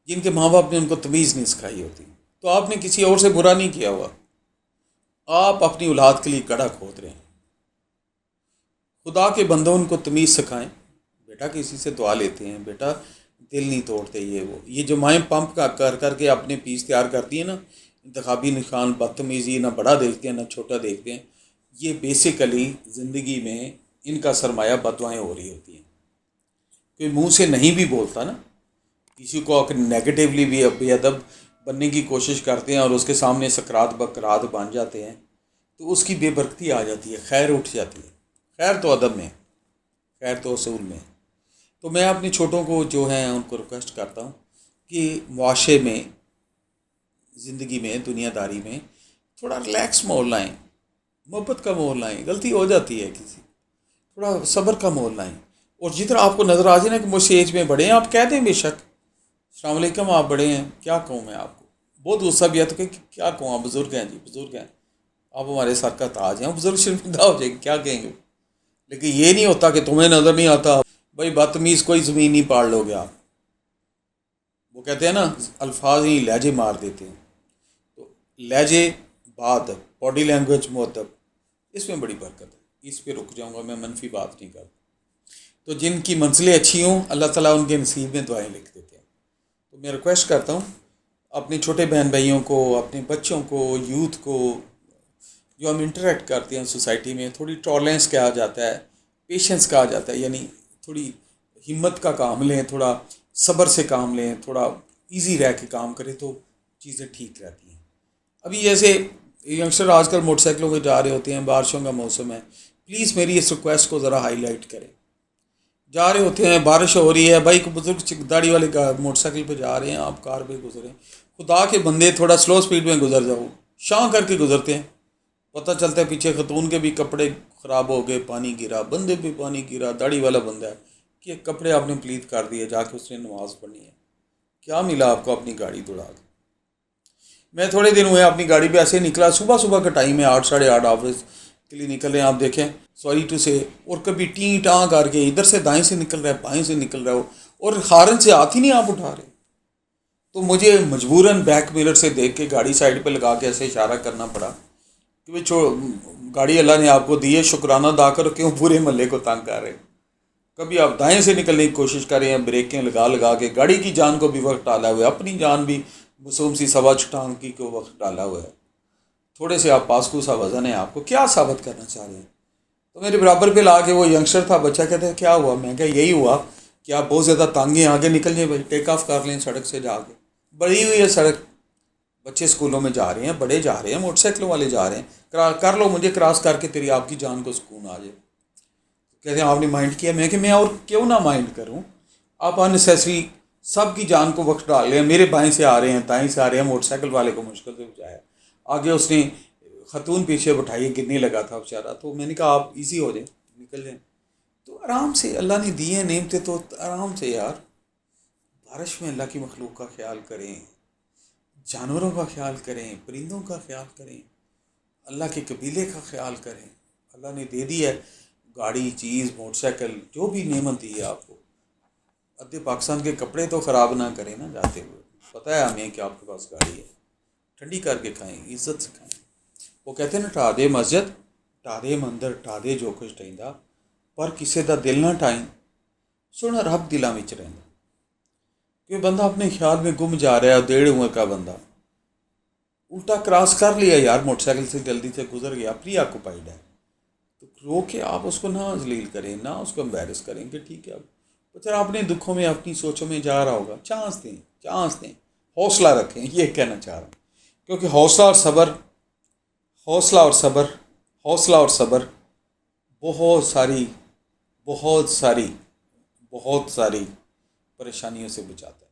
جن کے ماں باپ نے ان کو تمیز نہیں سکھائی ہوتی. تو آپ نے کسی اور سے برا نہیں کیا ہوا، آپ اپنی اولاد کے لیے گڑھا کھود رہے ہیں. خدا کے بندوں ان کو تمیز سکھائیں. بیٹا کسی سے دعا لیتے ہیں، بیٹا دل نہیں توڑتے. یہ جو مائیں پمپ کا کر کر کے اپنے پیس تیار کرتی ہیں نا، انتخابی نشان، بدتمیزی، نہ بڑا دیکھتے ہیں نہ چھوٹا دیکھتے ہیں، یہ بیسیکلی زندگی میں ان کا سرمایہ بددعائیں ہو رہی ہوتی ہیں. کوئی منہ سے نہیں بھی بولتا نا، کسی کو نیگیٹیولی بھی بے ادب بننے کی کوشش کرتے ہیں اور اس کے سامنے سکرات بکرات بن جاتے ہیں، تو اس کی بے برکتی آ جاتی ہے، خیر اٹھ جاتی ہے. خیر تو ادب میں، خیر تو اصول میں. تو میں اپنے چھوٹوں کو جو ہیں ان کو ریکویسٹ کرتا ہوں کہ معاشرے میں، زندگی میں، دنیا داری میں تھوڑا ریلیکس ماحول لائیں، محبت کا ماحول لائیں. غلطی ہو جاتی ہے کسی، تھوڑا صبر کا ماحول لائیں. اور جتنا آپ کو نظر آ جائے نا کہ مجھ سے ایج میں بڑے ہیں، آپ کہہ دیں بے شک السلام علیکم آپ بڑے ہیں، کیا کہوں میں آپ کو. بہت غصہ بھی ہے تو کہ کیا کہوں، آپ بزرگ ہیں جی، بزرگ ہیں، آپ ہمارے سر کا تاج ہیں. بزرگ شرمندہ ہو جائے گی، کیا کہیں گے. لیکن یہ نہیں ہوتا کہ تمہیں نظر نہیں آتا بھائی، بدتمیز کوئی زمین نہیں پاڑ لو گے آپ. وہ کہتے ہیں نا الفاظ ہی لہجے مار دیتے ہیں. تو لہجے، بات، باڈی لینگویج، مؤدب، اس میں بڑی برکت ہے. اس پہ رک جاؤں گا، میں منفی بات نہیں کرتا. تو جن کی منزلیں اچھی ہوں اللہ تعالیٰ ان کے نصیب میں دعائیں لکھ دیتے ہیں. تو میں ریکویسٹ کرتا ہوں اپنے چھوٹے بہن بھائیوں کو، اپنے بچوں کو، یوتھ کو، جو ہم انٹریکٹ کرتے ہیں سوسائٹی میں، تھوڑی ٹالرنس کہا جاتا ہے، پیشنس کہا جاتا ہے، یعنی تھوڑی ہمت کا کام لیں، تھوڑا صبر سے کام لیں، تھوڑا ایزی رہ کے کام کریں تو چیزیں ٹھیک رہتی ہیں. ابھی جیسے ینگسٹر آج کل موٹر سائیکلوں پہ جا رہے ہوتے ہیں، بارشوں کا موسم ہے، پلیز میری اس ریکویسٹ کو ذرا ہائی لائٹ کریں. جا رہے ہوتے ہیں، بارش ہو رہی ہے، بھائی بزرگ داڑھی والے موٹر سائیکل پہ جا رہے ہیں، آپ کار پہ گزریں، خدا کے بندے تھوڑا سلو سپیڈ میں گزر جاؤ. شاں کر کے گزرتے ہیں، پتہ چلتا ہے پیچھے خاتون کے بھی کپڑے خراب ہو گئے، پانی گرا، بندے پہ پانی گرا، داڑھی والا بندہ ہے کہ کپڑے آپ نے پلیت کر دیے، جا کے اس نے نماز پڑھنی ہے. کیا ملا آپ کو اپنی گاڑی دوڑا کے. میں تھوڑے دن ہوئے اپنی گاڑی پہ ایسے نکلا، صبح صبح کا ٹائم ہے، 8 ساڑھے 8 آفس کے لیے نکل رہے ہیں. آپ دیکھیں سوری ٹو سے، اور کبھی ٹیں ٹاں کر کے ادھر سے دائیں سے نکل رہا ہے، بائیں سے نکل رہا ہو، اور ہارن سے ہاتھ ہی نہیں آپ اٹھا رہے. تو مجھے مجبوراً بیک میرر سے دیکھ کے گاڑی سائڈ پہ لگا کے ایسے اشارہ کرنا پڑا کہ بھائی گاڑی اللہ نے آپ کو دی ہے، شکرانہ ادا کرو، کیوں پورے محلے کو تنگ کر رہے. کبھی آپ دائیں سے نکلنے کی کوشش کر رہے ہیں، بریکیں لگا لگا کے، گاڑی کی جان کو بھی وقت ڈالا ہوا ہے، اپنی جان بھی معصوم سی سوا چھٹانگ کی کو وقت ڈالا ہوا ہے. تھوڑے سے آپ پاسکو سا وزن ہے، آپ کو کیا ثابت کرنا چاہ رہے ہیں. تو میرے برابر پہ لا کے وہ ینگسٹر تھا، بچہ کہتا ہے کیا ہوا. میں کہا یہی ہوا کہ آپ بہت زیادہ تانگیں، آگے نکل جائیں بھائی، ٹیک آف کر لیں سڑک سے جا کے. بڑی ہوئی ہے سڑک، بچے اسکولوں میں جا رہے ہیں، بڑے جا رہے ہیں، موٹر سائیکلوں والے جا رہے ہیں، کر لو مجھے کراس کر کے، تیری آپ کی جان کو سکون آ جائے. کہتے ہیں آپ نے مائنڈ کیا. میں کہ میں اور کیوں نہ مائنڈ کروں. آپ اننیسیسری سب کی جان کو وقت ڈال رہے ہیں. میرے بائیں سے آ رہے ہیں، دائیں سے آ رہے ہیں، موٹر سائیکل والے کو مشکل سے بچایا. آگے اس نے خاتون پیچھے بٹھائی، گرنے لگا تھا بیچارہ. تو میں نے کہا آپ ایزی ہو جائیں، نکل جائیں. تو آرام سے، اللہ نے دی ہیں نعمتیں تو آرام سے یار. بارش میں اللہ کی مخلوق کا خیال کریں، جانوروں کا خیال کریں، پرندوں کا خیال کریں، اللہ کے قبیلے کا خیال کریں. اللہ نے دے دی ہے گاڑی، چیز، موٹر سائیکل، جو بھی نعمت دی ہے آپ کو. ادھے پاکستان کے کپڑے تو خراب نہ کریں نا جاتے ہوئے. پتہ ہے ہمیں کہ آپ کے پاس گاڑی ہے، ٹھنڈی کر کے کھائیں، عزت سے کھائیں. وہ کہتے ہیں نا ٹھا دے مسجد ٹھا دے مندر ٹھا دے جو کچھ ٹھیندا، پر کسے دا دل نہ ٹھائیں سونا رب دلاں وچ رہندا. کہ بندہ اپنے خیال میں گم جا رہا ہے، دیڑھ عمر کا بندہ الٹا کراس کر لیا یار، موٹر سائیکل سے جلدی سے گزر گیا، پری آکوپائڈ ہے. تو رو کے آپ اس کو نہ ذلیل کریں، نہ اس کو امبیرس کریں کہ ٹھیک ہے اب بچارا اپنے دکھوں میں، اپنی سوچوں میں جا رہا ہوگا. چانس دیں، چانس دیں، حوصلہ رکھیں، یہ کہنا چاہ رہا ہوں. کیونکہ حوصلہ اور صبر، حوصلہ اور صبر، حوصلہ اور صبر بہت ساری بہت ساری بہت ساری پریشانیوں سے بچاتا ہے.